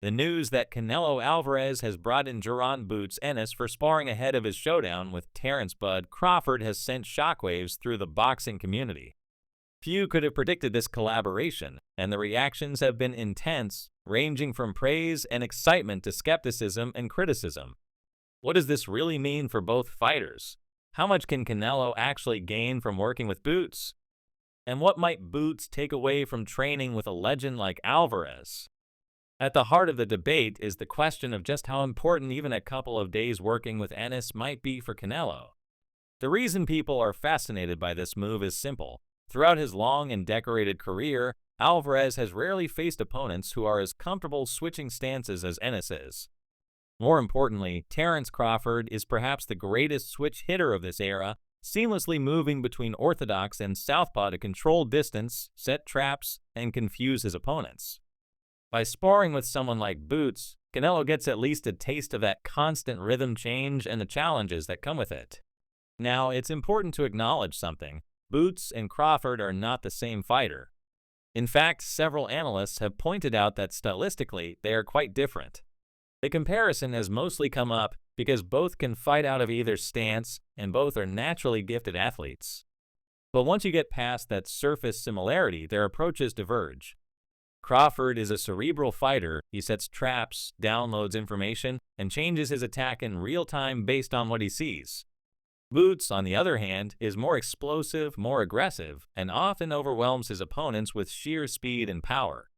The news that Canelo Alvarez has brought in Jaron Boots Ennis for sparring ahead of his showdown with Terence Crawford has sent shockwaves through the boxing community. Few could have predicted this collaboration, and the reactions have been intense, ranging from praise and excitement to skepticism and criticism. What does this really mean for both fighters? How much can Canelo actually gain from working with Boots? And what might Boots take away from training with a legend like Alvarez? At the heart of the debate is the question of just how important even a couple of days working with Ennis might be for Canelo. The reason people are fascinated by this move is simple. Throughout his long and decorated career, Alvarez has rarely faced opponents who are as comfortable switching stances as Ennis is. More importantly, Terence Crawford is perhaps the greatest switch hitter of this era, seamlessly moving between orthodox and southpaw to control distance, set traps, and confuse his opponents. By sparring with someone like Boots, Canelo gets at least a taste of that constant rhythm change and the challenges that come with it. Now, it's important to acknowledge something. Boots and Crawford are not the same fighter. In fact, several analysts have pointed out that stylistically, they are quite different. The comparison has mostly come up because both can fight out of either stance and both are naturally gifted athletes. But once you get past that surface similarity, their approaches diverge. Crawford is a cerebral fighter. He sets traps, downloads information, and changes his attack in real time based on what he sees. Boots, on the other hand, is more explosive, more aggressive, and often overwhelms his opponents with sheer speed and power.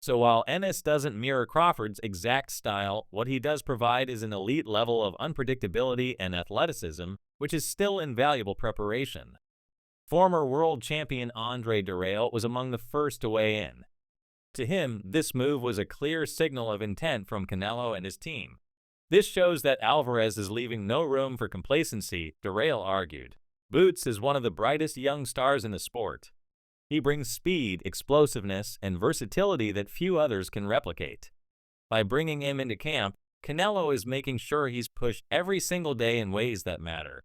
So while Ennis doesn't mirror Crawford's exact style, what he does provide is an elite level of unpredictability and athleticism, which is still invaluable preparation. Former world champion Andre Dirrell was among the first to weigh in. To him, this move was a clear signal of intent from Canelo and his team. This shows that Alvarez is leaving no room for complacency, Dirrell argued. Boots is one of the brightest young stars in the sport. He brings speed, explosiveness, and versatility that few others can replicate. By bringing him into camp, Canelo is making sure he's pushed every single day in ways that matter.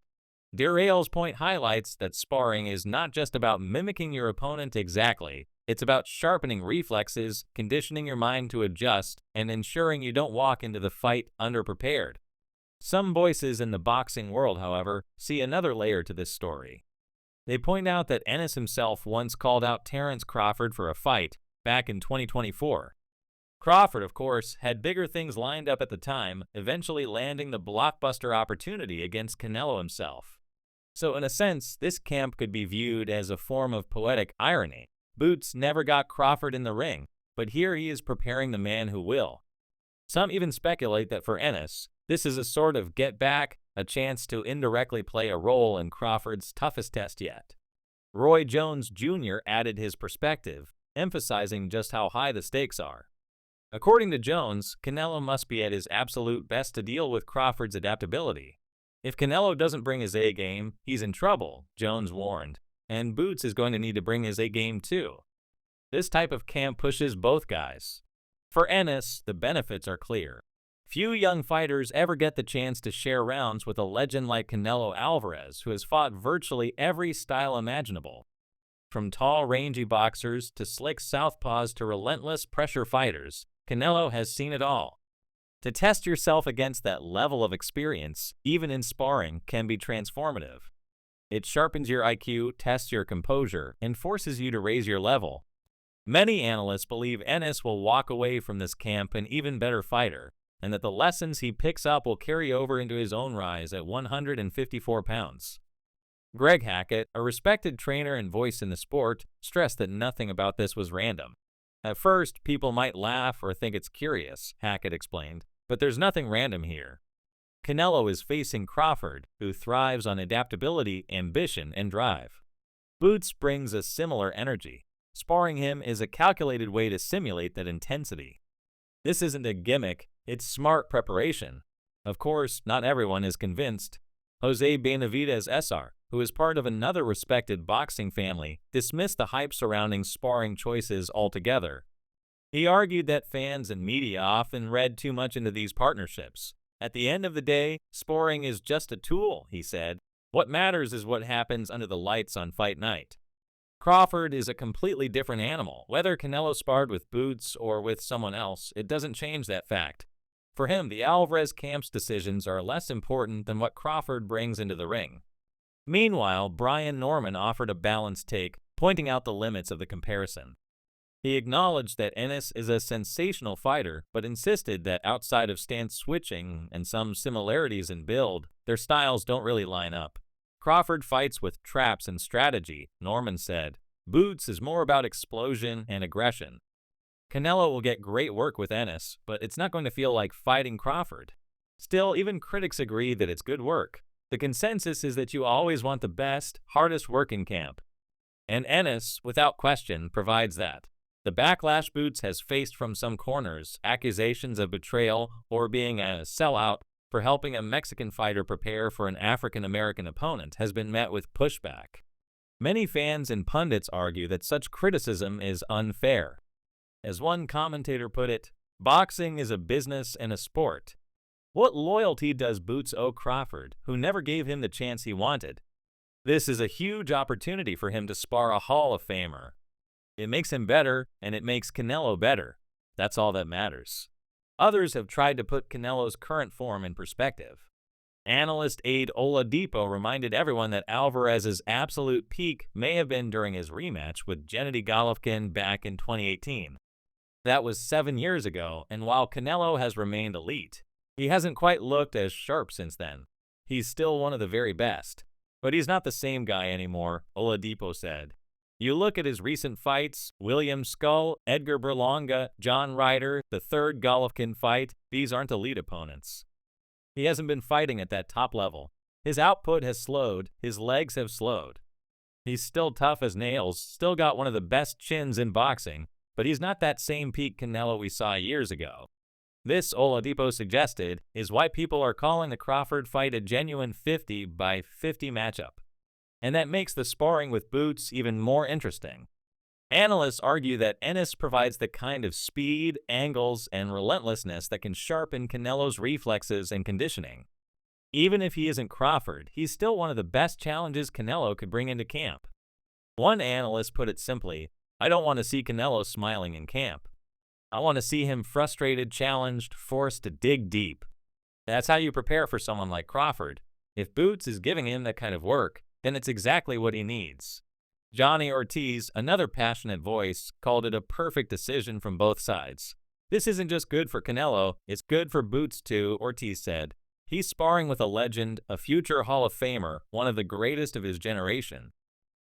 Dirrell's point highlights that sparring is not just about mimicking your opponent exactly. It's about sharpening reflexes, conditioning your mind to adjust, and ensuring you don't walk into the fight underprepared. Some voices in the boxing world, however, see another layer to this story. They point out that Ennis himself once called out Terence Crawford for a fight back in 2024. Crawford, of course, had bigger things lined up at the time, eventually landing the blockbuster opportunity against Canelo himself. So in a sense, this camp could be viewed as a form of poetic irony. Boots never got Crawford in the ring, but here he is preparing the man who will. Some even speculate that for Ennis, this is a sort of get back, a chance to indirectly play a role in Crawford's toughest test yet. Roy Jones Jr. added his perspective, emphasizing just how high the stakes are. According to Jones, Canelo must be at his absolute best to deal with Crawford's adaptability. If Canelo doesn't bring his A game, he's in trouble, Jones warned. And Boots is going to need to bring his A game too. This type of camp pushes both guys. For Ennis, the benefits are clear. Few young fighters ever get the chance to share rounds with a legend like Canelo Alvarez, who has fought virtually every style imaginable. From tall, rangy boxers to slick southpaws to relentless pressure fighters, Canelo has seen it all. To test yourself against that level of experience, even in sparring, can be transformative. It sharpens your IQ, tests your composure, and forces you to raise your level. Many analysts believe Ennis will walk away from this camp an even better fighter, and that the lessons he picks up will carry over into his own rise at 154 pounds. Greg Hackett, a respected trainer and voice in the sport, stressed that nothing about this was random. At first, people might laugh or think it's curious, Hackett explained, but there's nothing random here. Canelo is facing Crawford, who thrives on adaptability, ambition, and drive. Boots brings a similar energy. Sparring him is a calculated way to simulate that intensity. This isn't a gimmick, it's smart preparation. Of course, not everyone is convinced. Jose Benavidez Sr., who is part of another respected boxing family, dismissed the hype surrounding sparring choices altogether. He argued that fans and media often read too much into these partnerships. At the end of the day, sparring is just a tool, he said. What matters is what happens under the lights on fight night. Crawford is a completely different animal. Whether Canelo sparred with Boots or with someone else, it doesn't change that fact. For him, the Alvarez camp's decisions are less important than what Crawford brings into the ring. Meanwhile, Brian Norman offered a balanced take, pointing out the limits of the comparison. He acknowledged that Ennis is a sensational fighter, but insisted that outside of stance switching and some similarities in build, their styles don't really line up. Crawford fights with traps and strategy, Norman said. Boots is more about explosion and aggression. Canelo will get great work with Ennis, but it's not going to feel like fighting Crawford. Still, even critics agree that it's good work. The consensus is that you always want the best, hardest work in camp. And Ennis, without question, provides that. The backlash Boots has faced from some corners, accusations of betrayal or being a sellout for helping a Mexican fighter prepare for an African-American opponent, has been met with pushback. Many fans and pundits argue that such criticism is unfair. As one commentator put it, boxing is a business and a sport. What loyalty does Boots owe Crawford, who never gave him the chance he wanted? This is a huge opportunity for him to spar a Hall of Famer. It makes him better, and it makes Canelo better. That's all that matters. Others have tried to put Canelo's current form in perspective. Analyst Aid Oladipo reminded everyone that Alvarez's absolute peak may have been during his rematch with Gennady Golovkin back in 2018. That was 7 years ago, and while Canelo has remained elite, he hasn't quite looked as sharp since then. He's still one of the very best. But he's not the same guy anymore, Oladipo said. You look at his recent fights, William Skull, Edgar Berlanga, John Ryder, the third Golovkin fight, these aren't elite opponents. He hasn't been fighting at that top level. His output has slowed, his legs have slowed. He's still tough as nails, still got one of the best chins in boxing, but he's not that same peak Canelo we saw years ago. This, Oladipo suggested, is why people are calling the Crawford fight a genuine 50 by 50 matchup. And that makes the sparring with Boots even more interesting. Analysts argue that Ennis provides the kind of speed, angles, and relentlessness that can sharpen Canelo's reflexes and conditioning. Even if he isn't Crawford, he's still one of the best challenges Canelo could bring into camp. One analyst put it simply, I don't want to see Canelo smiling in camp. I want to see him frustrated, challenged, forced to dig deep. That's how you prepare for someone like Crawford. If Boots is giving him that kind of work, then it's exactly what he needs. Johnny Ortiz, another passionate voice, called it a perfect decision from both sides. This isn't just good for Canelo, it's good for Boots too, Ortiz said. He's sparring with a legend, a future Hall of Famer, one of the greatest of his generation.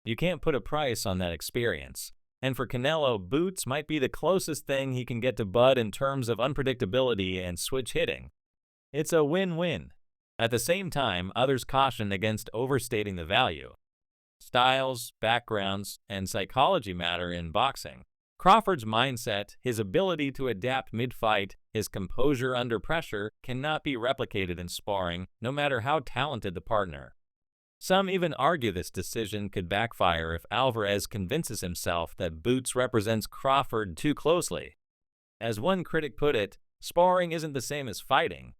You can't put a price on that experience. And for Canelo, Boots might be the closest thing he can get to Bud in terms of unpredictability and switch hitting. It's a win-win. At the same time, others caution against overstating the value. Styles, backgrounds, and psychology matter in boxing. Crawford's mindset, his ability to adapt mid-fight, his composure under pressure cannot be replicated in sparring, no matter how talented the partner. Some even argue this decision could backfire if Alvarez convinces himself that Boots represents Crawford too closely. As one critic put it, sparring isn't the same as fighting.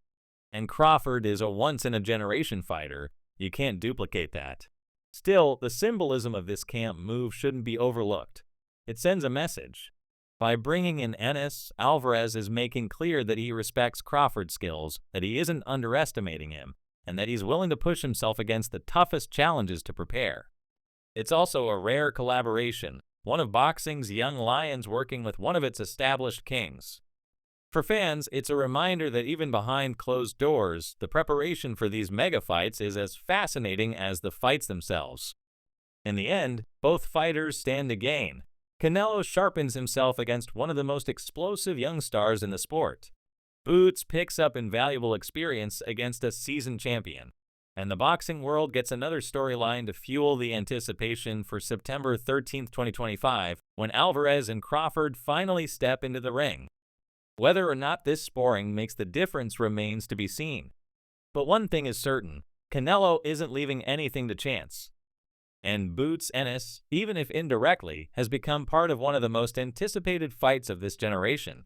And Crawford is a once-in-a-generation fighter. You can't duplicate that. Still, the symbolism of this camp move shouldn't be overlooked. It sends a message. By bringing in Ennis, Alvarez is making clear that he respects Crawford's skills, that he isn't underestimating him, and that he's willing to push himself against the toughest challenges to prepare. It's also a rare collaboration, one of boxing's young lions working with one of its established kings. For fans, it's a reminder that even behind closed doors, the preparation for these mega fights is as fascinating as the fights themselves. In the end, both fighters stand to gain. Canelo sharpens himself against one of the most explosive young stars in the sport. Boots picks up invaluable experience against a seasoned champion. And the boxing world gets another storyline to fuel the anticipation for September 13, 2025, when Alvarez and Crawford finally step into the ring. Whether or not this sparring makes the difference remains to be seen. But one thing is certain, Canelo isn't leaving anything to chance. And Boots Ennis, even if indirectly, has become part of one of the most anticipated fights of this generation.